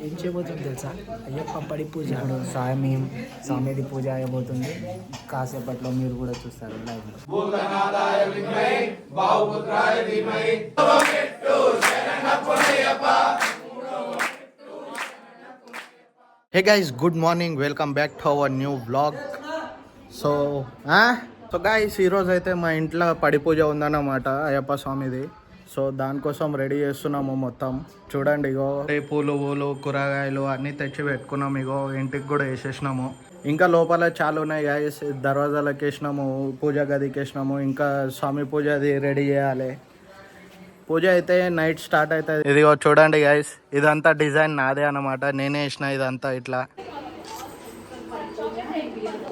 ఏం చేయబోతుంది తెలుసా? అయ్యప్ప పడి పూజ. ఇప్పుడు స్వామిది పూజ అయిపోతుంది. కాసేపట్లో మీరు కూడా చూస్తారు లైవ్ లో. Hey guys, good morning, welcome back to our new vlog. So guys, ఈరోజు అయితే మా ఇంట్లో పడి పూజ ఉందన్నమాట, అయ్యప్ప స్వామిది. సో దానికోసం రెడీ చేస్తున్నాము మొత్తం. చూడండి, ఇగో పూలు కూరగాయలు అన్నీ తెచ్చి పెట్టుకున్నాము. ఇగో ఇంటికి కూడా వేసేసినాము. ఇంకా లోపల చాలా ఉన్నాయి గైస్. దర్వాజాలకు వేసినాము, పూజ గదికి వేసినాము. ఇంకా స్వామి పూజ అది రెడీ చేయాలి. పూజ అయితే నైట్ స్టార్ట్ అవుతుంది. ఇదిగో చూడండి గైస్, ఇదంతా డిజైన్ నాదే అన్నమాట, నేనే వేసిన ఇదంతా ఇట్లా.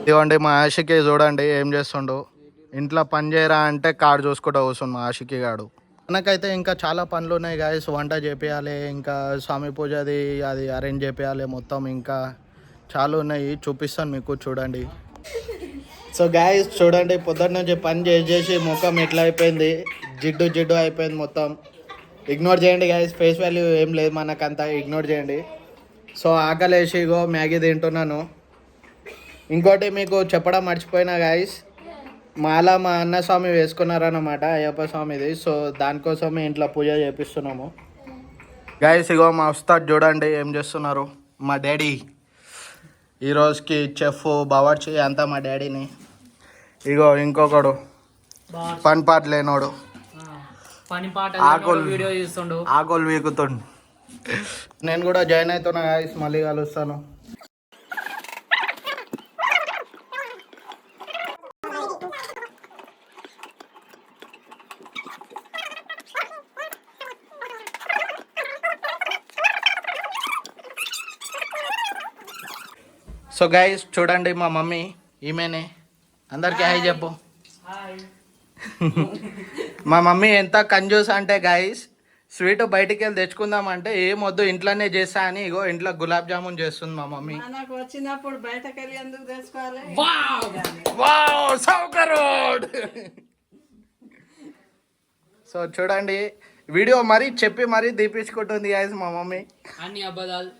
ఇదిగోండి మా ఆషికి, చూడండి ఏం చేస్తుండు. ఇంట్లో పని చేయరా అంటే కాడు చూసుకుంటూ కూర్చుండు మా ఆషికి గాడు. మనకైతే ఇంకా చాలా పనులు ఉన్నాయి గాయస్. వంట చేపియాలి, ఇంకా స్వామి పూజ అది అరేంజ్ చేపియాలి మొత్తం. ఇంకా చాలా ఉన్నాయి, చూపిస్తాను మీకు, చూడండి. సో గాయస్ చూడండి, పొద్దున్న నుంచి పని చేసి ముఖం ఎట్లా అయిపోయింది, జిడ్డు అయిపోయింది మొత్తం. ఇగ్నోర్ చేయండి గాయస్, ఫేస్ వాల్యూ ఏం లేదు మనకంతా, ఇగ్నోర్ చేయండి. సో ఆకలేసి ఇగో మ్యాగీ తింటున్నాను. ఇంకోటి మీకు చెప్పడం మర్చిపోయినా గాయస్, మాల మా అన్న స్వామి వేసుకున్నారన్నమాట, అయ్యప్ప స్వామిది. సో దానికోసమే ఇంట్లో పూజ చేపిస్తున్నాము గైస్. ఇగో మా ఉస్తాద్ చూడండి ఏం చేస్తున్నారు. మా డాడీ ఈరోజుకి చెఫ్ బావర్చి అంతా మా డాడీని. ఇగో ఇంకొకడు పని పాట లేనోడు, ఆకులు వీకుతుండు. నేను కూడా జాయిన్ అవుతున్నా గైస్, మళ్ళీ కలుస్తాను. సో గైస్ చూడండి, మా మమ్మీ ఈమెనే. అందరికీ హాయ్ చెప్పు. మా మమ్మీ ఎంత కంజూస్ అంటే గైస్, స్వీట్ బయటికి వెళ్ళి తెచ్చుకుందామంటే ఏం వద్దు ఇంట్లోనే చేస్తా అని ఇగో ఇంట్లో గులాబ్ జామున్ చేస్తుంది మా మమ్మీ. వచ్చినప్పుడు బయటకు వెళ్ళి ఎందుకు తెచ్చుకోవాలి. సో చూడండి, వీడియో మరీ చెప్పి మరీ దీపించుకుంటుంది గైస్ మా మమ్మీ. అన్ని అబద్ధాలు.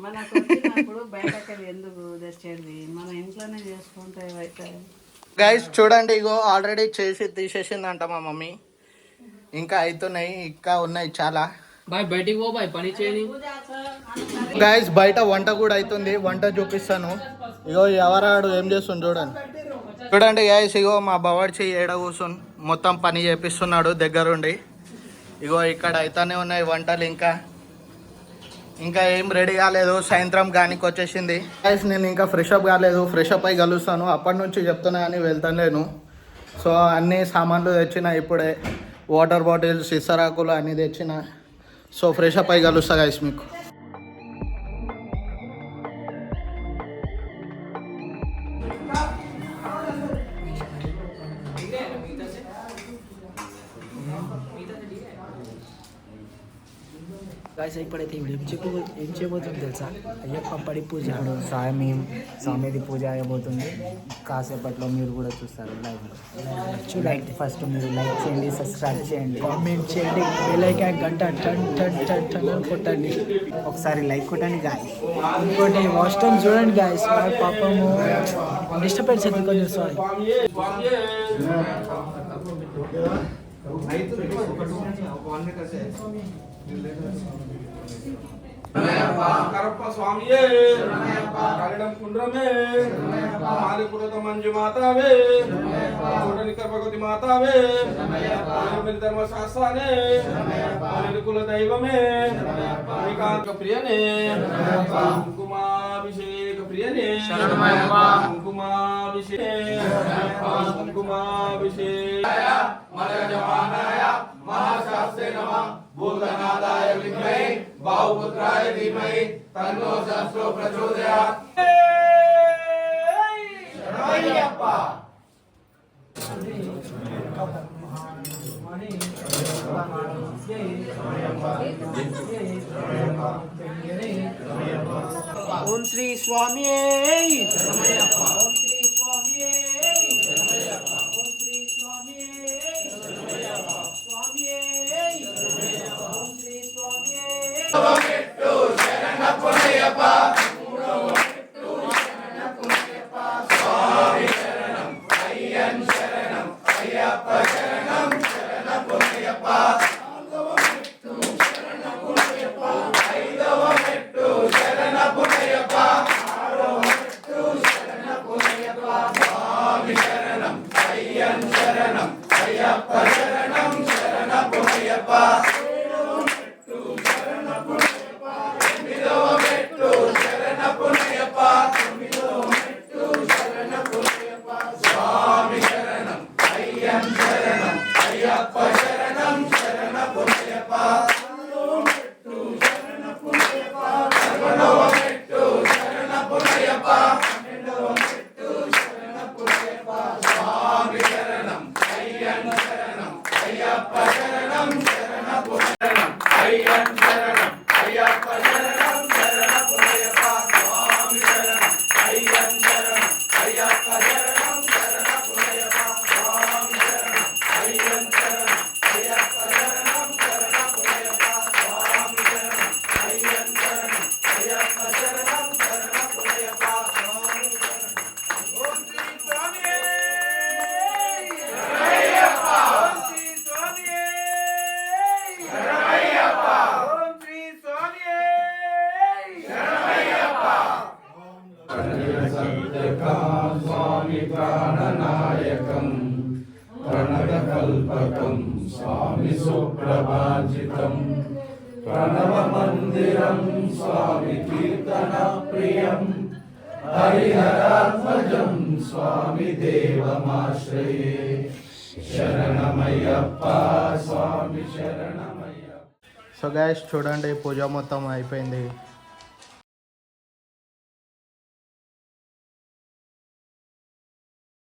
మనకు వచ్చినప్పుడు బయటకి ఎందుకు తెచ్చేది, మన ఇంట్లోనే చేసుకుంటే అవుతాయి. గైస్ చూడండి, ఇగో ఆల్రెడీ చేసి తీసేసిందంట మా మమ్మీ. ఇంకా అవుతున్నాయి, ఇంకా ఉన్నాయి చాలా. బయటికి పో పని చేయని. గైస్ బయట వంట కూడా అవుతుంది, వంట చూపిస్తాను. ఇగో ఎవరాడు ఏం చేస్తుంది చూడండి గైస్. ఇగో మా బవర్చి ఏడ కూర్చుని మొత్తం పని చేపిస్తున్నాడు దగ్గరుండి. ఇగో ఇక్కడ అయితేనే ఉన్నాయి వంటలు. ఇంకా ఏం రెడీ కాలేదు, సాయంత్రం గానికి వచ్చేసింది గైస్. నేను ఇంకా ఫ్రెష్ అప్ కాలేదు, ఫ్రెష్ అప్ అయి కలుస్తాను. అప్పటి నుంచి చెప్తున్నా కానీ వెళ్తాను. సో అన్ని సామాన్లు తెచ్చిన ఇప్పుడే, వాటర్ బాటిల్స్, ఇసరాకులు అన్నీ తెచ్చిన. సో ఫ్రెష్ అప్ అయి కలుస్తా గైస్ మీకు. గాయస్ ఇప్పుడైతే ఏం చేయబోతుంది తెలుసా? అయ్యప్ప పడి పూజ. ఇప్పుడు స్వామిది పూజ అయిపోతుంది. కాసేపట్లో మీరు కూడా చూస్తారు లైవ్ లో. చూడండి, ఫస్ట్ మీరు లైక్ చేయండి, సబ్స్క్రైబ్ చేయండి, కామెంట్ చేయండి, బెల్ ఐకాన్ గంట టన్ టన్ టన్ టన్ అని కొట్టండి. ఒకసారి లైక్ కొట్టండి గాయస్. ఇంకోటి వాచ్ టైం చూడండి గాయస్. పాపము డిస్టర్బెన్స్ అయితే కొంచెం సారీ. కరప్ప స్వామియే, కరడం కుండ్రమే, మాలిపురత మంజు మాతావే, చూడని కర్పగతి మాతావే, ధర్మశాస్త్రానే, కుల దైవమే, శ్రీకాంత ప్రియనే, కుంకుమాభిషేక ప్రియనే, కుంకుమాభిషేక महाशास्त्रे नमः भूतनादाय विद्महे बाहुपुत्राय धीमहि तन्नो शास्त्रो प्रचोदयात्. शरणमయ్యప్ప. ఓం శ్రీ స్వామియే శరణమయ్యప్ప. ఓం శ్రీ స్వామియే శరణమయ్యప్ప. ఓం శ్రీ స్వామియే శరణమయ్యప్ప. స్వామియే ఓం శ్రీ స్వామియే. స్వామి ప్రాణనాయకం ప్రణతకల్పకం స్వామి సుప్రభాజితం ప్రణవ మందిరం స్వామి కీర్తన ప్రియం హరిహరాత్మజం స్వామి దేవమాశ్రయే శరణమయ్యప్ప స్వామి శరణమయ్యప్ప. సో గైస్ చూడండి పూజ మొత్తం అయిపోయింది.